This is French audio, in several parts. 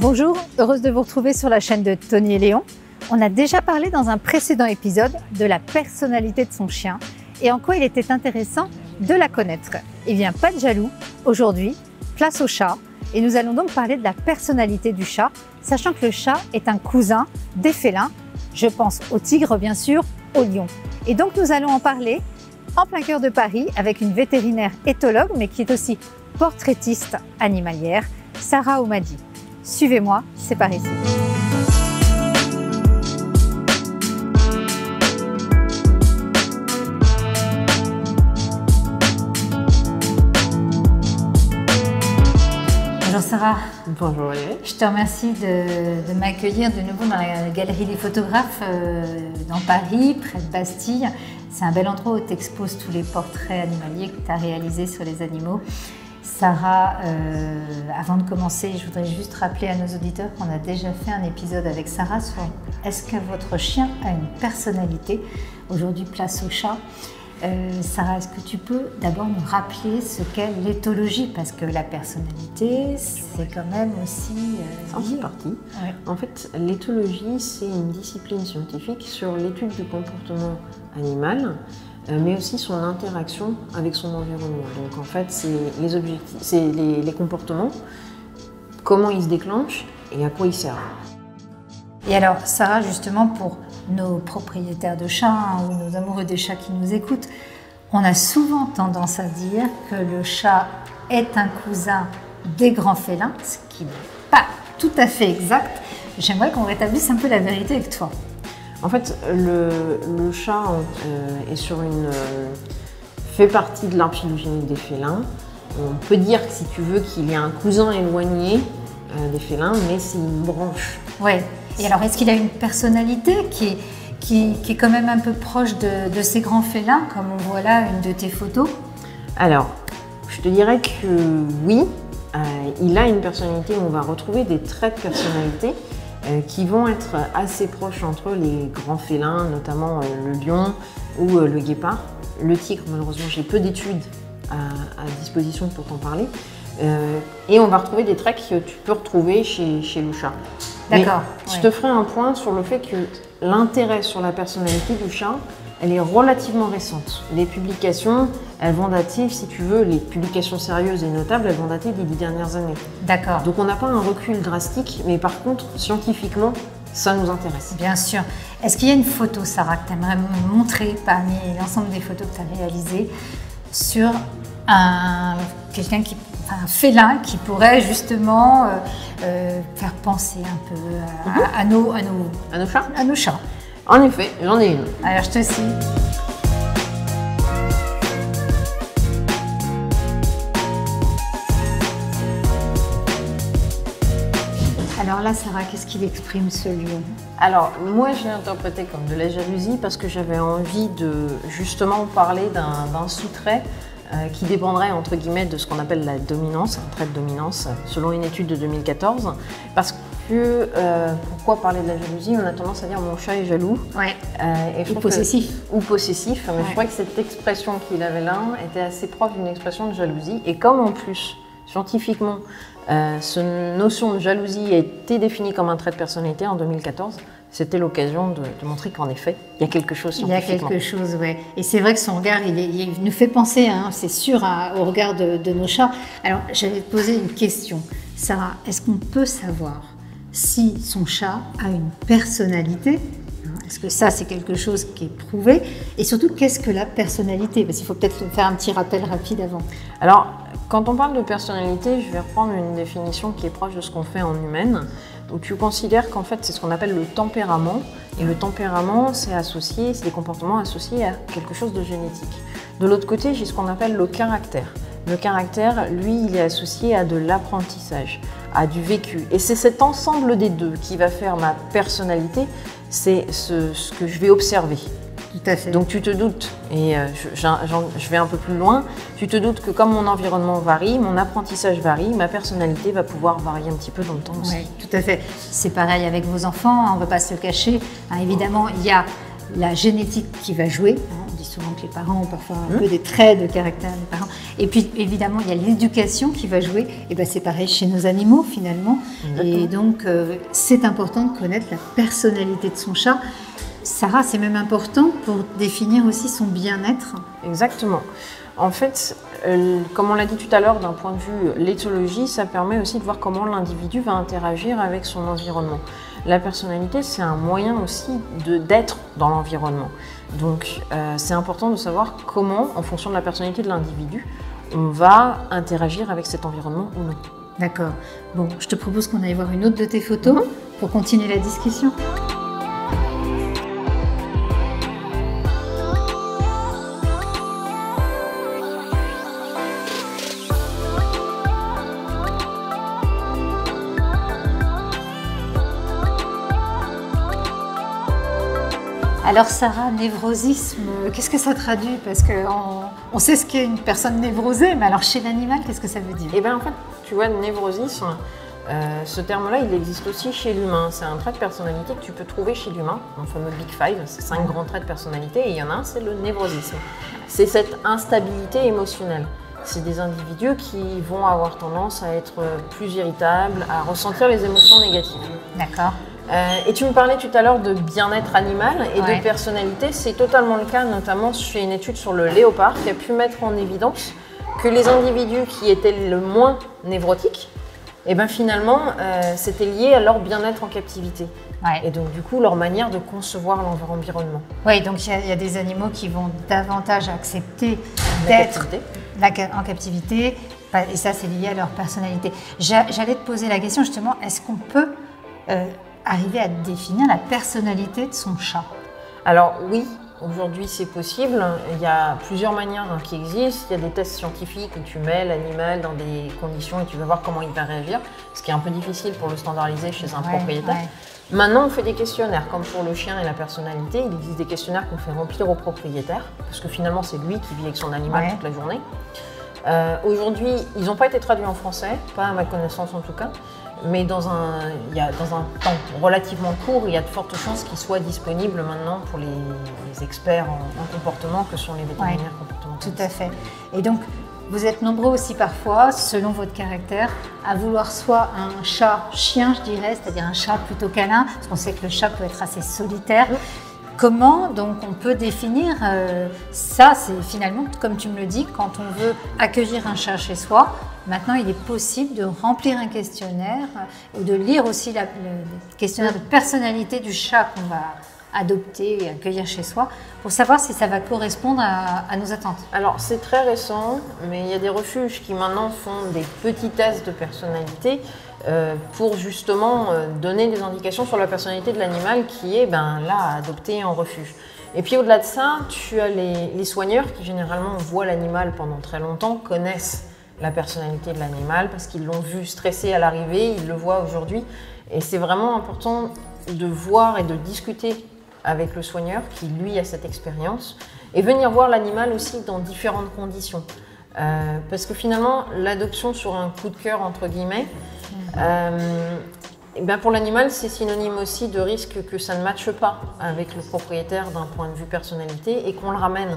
Bonjour, heureuse de vous retrouver sur la chaîne de Tony et Léon. On a déjà parlé dans un précédent épisode de la personnalité de son chien et en quoi il était intéressant de la connaître. Eh bien, pas de jaloux, aujourd'hui, place au chat et nous allons donc parler de la personnalité du chat, sachant que le chat est un cousin des félins. Je pense au tigre bien sûr, au lion. Et donc nous allons en parler en plein cœur de Paris avec une vétérinaire éthologue mais qui est aussi portraitiste animalière, Sarah Oumadi. Suivez-moi, c'est par ici. Bonjour Sarah. Bonjour Valérie. Je te remercie de m'accueillir de nouveau dans la galerie des photographes dans Paris, près de Bastille. C'est un bel endroit où tu exposes tous les portraits animaliers que tu as réalisés sur les animaux. Sarah, avant de commencer, je voudrais juste rappeler à nos auditeurs qu'on a déjà fait un épisode avec Sarah sur est-ce que votre chien a une personnalité? Aujourd'hui, place au chat. Sarah, est-ce que tu peux d'abord nous rappeler ce qu'est l'éthologie? Parce que la personnalité, c'est quand même aussi... Ça en fait partie. Ouais. En fait, l'éthologie, c'est une discipline scientifique sur l'étude du comportement animal, mais aussi son interaction avec son environnement. Donc en fait, c'est les objectifs, c'est les comportements, comment ils se déclenchent et à quoi ils servent. Et alors, Sarah, justement, pour nos propriétaires de chats ou nos amoureux des chats qui nous écoutent, on a souvent tendance à dire que le chat est un cousin des grands félins, ce qui n'est pas tout à fait exact. J'aimerais qu'on rétablisse un peu la vérité avec toi. En fait, le chat fait partie de l'arbre phylogénique des félins. On peut dire, si tu veux, qu'il est un cousin éloigné des félins, mais c'est une branche. Oui. Et alors, est-ce qu'il a une personnalité qui est quand même un peu proche de ces grands félins, comme on voit là une de tes photos? Alors, je te dirais que oui, il a une personnalité où on va retrouver des traits de personnalité qui vont être assez proches entre les grands félins, notamment le lion ou le guépard. Le tigre, malheureusement, j'ai peu d'études à disposition pour t'en parler. Et on va retrouver des traits que tu peux retrouver chez le chat. D'accord. Je te ferai un point sur le fait que l'intérêt sur la personnalité du chat, elle est relativement récente. Les publications, elles vont dater, si tu veux, les publications sérieuses et notables, elles vont dater des 10 dernières années. D'accord. Donc on n'a pas un recul drastique, mais par contre, scientifiquement, ça nous intéresse. Bien sûr. Est-ce qu'il y a une photo, Sarah, que tu aimerais me montrer parmi l'ensemble des photos que tu as réalisées sur un félin qui pourrait justement faire penser un peu à nos chats? À nos chats. En effet, j'en ai une. Alors je te suis. Alors là, Sarah, qu'est-ce qu'il exprime ce lion? Alors, moi, je l'ai interprété comme de la jalousie parce que j'avais envie de justement parler d'un sous-trait qui dépendrait entre guillemets de ce qu'on appelle la dominance, un trait de dominance, selon une étude de 2014. Parce que, pourquoi parler de la jalousie? On a tendance à dire mon chat est jaloux. Ouais. Ou possessif. Ou possessif, mais je crois que cette expression qu'il avait là était assez proche d'une expression de jalousie. Et comme en plus, scientifiquement, cette notion de jalousie a été définie comme un trait de personnalité en 2014, c'était l'occasion de montrer qu'en effet, il y a quelque chose scientifiquement. Il y a quelque chose, oui. Et c'est vrai que son regard, il nous fait penser, hein, c'est sûr, au regard de nos chats. Alors, j'allais te poser une question. Sarah, est-ce qu'on peut savoir si son chat a une personnalité? Est-ce que ça, c'est quelque chose qui est prouvé? Et surtout, qu'est-ce que la personnalité? Parce qu'il faut peut-être faire un petit rappel rapide avant. Alors, quand on parle de personnalité, je vais reprendre une définition qui est proche de ce qu'on fait en humaine, où tu considères qu'en fait, c'est ce qu'on appelle le tempérament. Et le tempérament, c'est des comportements associés à quelque chose de génétique. De l'autre côté, j'ai ce qu'on appelle le caractère. Le caractère, lui, il est associé à de l'apprentissage, à du vécu. Et c'est cet ensemble des deux qui va faire ma personnalité, c'est ce que je vais observer. Tout à fait. Donc tu te doutes, et je vais un peu plus loin, tu te doutes que comme mon environnement varie, mon apprentissage varie, ma personnalité va pouvoir varier un petit peu dans le temps aussi. Oui, tout à fait. C'est pareil avec vos enfants, on ne va pas se le cacher. Hein, évidemment, il y a la génétique qui va jouer. Hein, dit souvent que les parents ont parfois un peu des traits de caractère des parents. Et puis évidemment, il y a l'éducation qui va jouer. Et ben c'est pareil chez nos animaux finalement. Exactement. Et donc c'est important de connaître la personnalité de son chat. Sarah, c'est même important pour définir aussi son bien-être. Exactement. En fait, comme on l'a dit tout à l'heure, d'un point de vue l'éthologie, ça permet aussi de voir comment l'individu va interagir avec son environnement. La personnalité, c'est un moyen aussi d'être dans l'environnement. Donc, c'est important de savoir comment, en fonction de la personnalité de l'individu, on va interagir avec cet environnement ou non. D'accord. Bon, je te propose qu'on aille voir une autre de tes photos pour continuer la discussion. Alors Sarah, névrosisme, qu'est-ce que ça traduit? Parce qu'on sait ce qu'est une personne névrosée, mais alors chez l'animal, qu'est-ce que ça veut dire? Eh bien en fait, tu vois, névrosisme, ce terme-là, il existe aussi chez l'humain. C'est un trait de personnalité que tu peux trouver chez l'humain, le fameux Big Five, c'est 5 grands traits de personnalité, et il y en a un, c'est le névrosisme. C'est cette instabilité émotionnelle. C'est des individus qui vont avoir tendance à être plus irritables, à ressentir les émotions négatives. D'accord. Et tu me parlais tout à l'heure de bien-être animal et de personnalité. C'est totalement le cas, notamment chez une étude sur le léopard qui a pu mettre en évidence que les individus qui étaient le moins névrotiques, et ben finalement, c'était lié à leur bien-être en captivité. Ouais. Et donc, du coup, leur manière de concevoir l'environnement. Oui, donc il y a des animaux qui vont davantage accepter d'être en captivité, et ça, c'est lié à leur personnalité. J'allais te poser la question, justement, est-ce qu'on peut arriver à définir la personnalité de son chat? Alors oui, aujourd'hui c'est possible. Il y a plusieurs manières qui existent. Il y a des tests scientifiques où tu mets l'animal dans des conditions et tu vas voir comment il va réagir, ce qui est un peu difficile pour le standardiser chez un propriétaire. Ouais. Maintenant, on fait des questionnaires, comme pour le chien et la personnalité. Il existe des questionnaires qu'on fait remplir au propriétaire, parce que finalement c'est lui qui vit avec son animal toute la journée. Aujourd'hui, ils n'ont pas été traduits en français, pas à ma connaissance en tout cas. Mais dans un temps relativement court, il y a de fortes chances qu'ils soient disponibles maintenant pour les experts en comportement que sont les vétérinaires comportementalistes. Tout à fait. Et donc, vous êtes nombreux aussi parfois, selon votre caractère, à vouloir soit un chat-chien, je dirais, c'est-à-dire un chat plutôt câlin, parce qu'on sait que le chat peut être assez solitaire. Comment donc on peut définir ça? C'est finalement, comme tu me le dis, quand on veut accueillir un chat chez soi, maintenant il est possible de remplir un questionnaire ou de lire aussi le questionnaire de personnalité du chat qu'on va adopter et accueillir chez soi pour savoir si ça va correspondre à nos attentes. Alors c'est très récent, mais il y a des refuges qui maintenant font des petits tests de personnalité pour justement donner des indications sur la personnalité de l'animal qui est là à adopter en refuge. Et puis au-delà de ça, tu as les soigneurs qui généralement voient l'animal pendant très longtemps, connaissent la personnalité de l'animal parce qu'ils l'ont vu stresser à l'arrivée, ils le voient aujourd'hui. Et c'est vraiment important de voir et de discuter avec le soigneur qui lui a cette expérience et venir voir l'animal aussi dans différentes conditions. Parce que finalement, l'adoption sur un coup de cœur entre guillemets, pour l'animal, c'est synonyme aussi de risque que ça ne matche pas avec le propriétaire d'un point de vue personnalité et qu'on le ramène.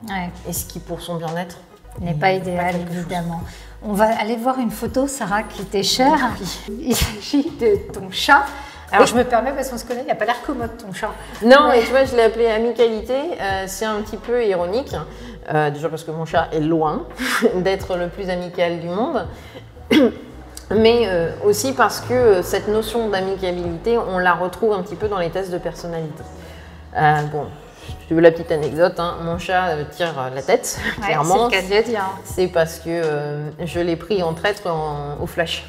Ouais. Et ce qui, pour son bien-être, n'est pas idéal, évidemment. On va aller voir une photo, Sarah, qui t'est chère. Il s'agit de ton chat. Alors, je me permets parce qu'on se connaît, il n'a pas l'air commode, ton chat. Non, mais tu vois, je l'ai appelé Amicalité. C'est un petit peu ironique. Déjà parce que mon chat est loin d'être le plus amical du monde. Mais aussi parce que cette notion d'amicabilité, on la retrouve un petit peu dans les tests de personnalité. Bon, si tu veux la petite anecdote, mon chat tire la tête, clairement. C'est le cas de dire. C'est parce que je l'ai pris en traître au flash,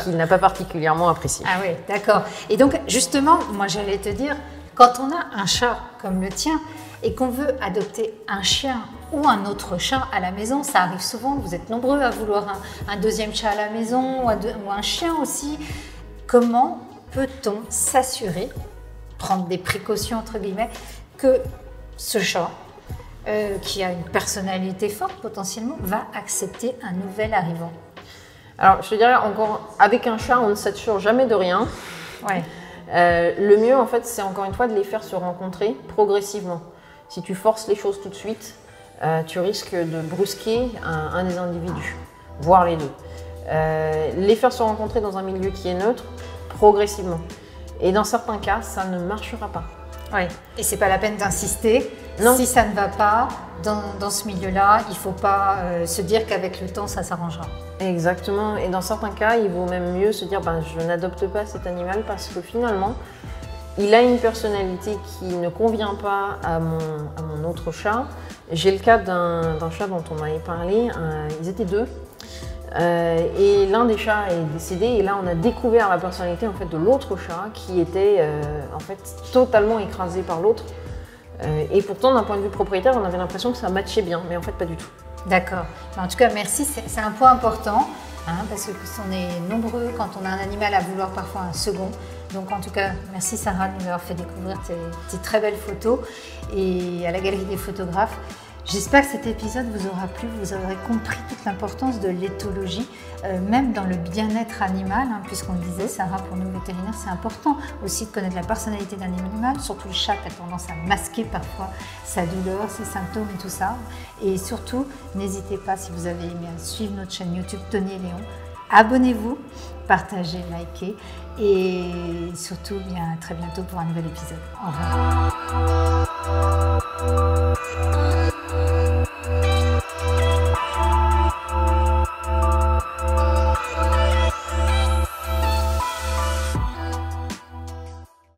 qu'il n'a pas particulièrement apprécié. Ah oui, d'accord. Et donc, justement, moi j'allais te dire, quand on a un chat comme le tien, et qu'on veut adopter un chien ou un autre chat à la maison, ça arrive souvent, vous êtes nombreux à vouloir un deuxième chat à la maison ou un chien aussi. Comment peut-on s'assurer, prendre des précautions entre guillemets, que ce chat, qui a une personnalité forte potentiellement, va accepter un nouvel arrivant? Alors je te dirais encore, avec un chat on ne s'assure jamais de rien. Ouais. Le mieux en fait c'est encore une fois de les faire se rencontrer progressivement. Si tu forces les choses tout de suite, tu risques de brusquer un des individus, voire les deux. Les faire se rencontrer dans un milieu qui est neutre, progressivement. Et dans certains cas, ça ne marchera pas. Oui, et c'est pas la peine d'insister. Si ça ne va pas dans ce milieu-là, il ne faut pas se dire qu'avec le temps, ça s'arrangera. Exactement, et dans certains cas, il vaut même mieux se dire je n'adopte pas cet animal parce que finalement, il a une personnalité qui ne convient pas à mon autre chat. J'ai le cas d'un chat dont on m'avait parlé, ils étaient deux. Et l'un des chats est décédé et là on a découvert la personnalité en fait, de l'autre chat qui était en fait, totalement écrasé par l'autre. Et pourtant d'un point de vue propriétaire on avait l'impression que ça matchait bien, mais en fait pas du tout. D'accord. En tout cas merci, c'est un point important parce qu'on est nombreux quand on a un animal à vouloir parfois un second. Donc en tout cas merci Sarah de nous avoir fait découvrir tes très belles photos et à la Galerie des photographes. J'espère que cet épisode vous aura plu, vous aurez compris toute l'importance de l'éthologie, même dans le bien-être animal, puisqu'on le disait, Sarah, pour nous vétérinaires, c'est important aussi de connaître la personnalité d'un animal, surtout le chat qui a tendance à masquer parfois sa douleur, ses symptômes et tout ça. Et surtout, n'hésitez pas, si vous avez aimé, à suivre notre chaîne YouTube Tony et Léon. Abonnez-vous, partagez, likez et surtout, à très bientôt pour un nouvel épisode. Au revoir.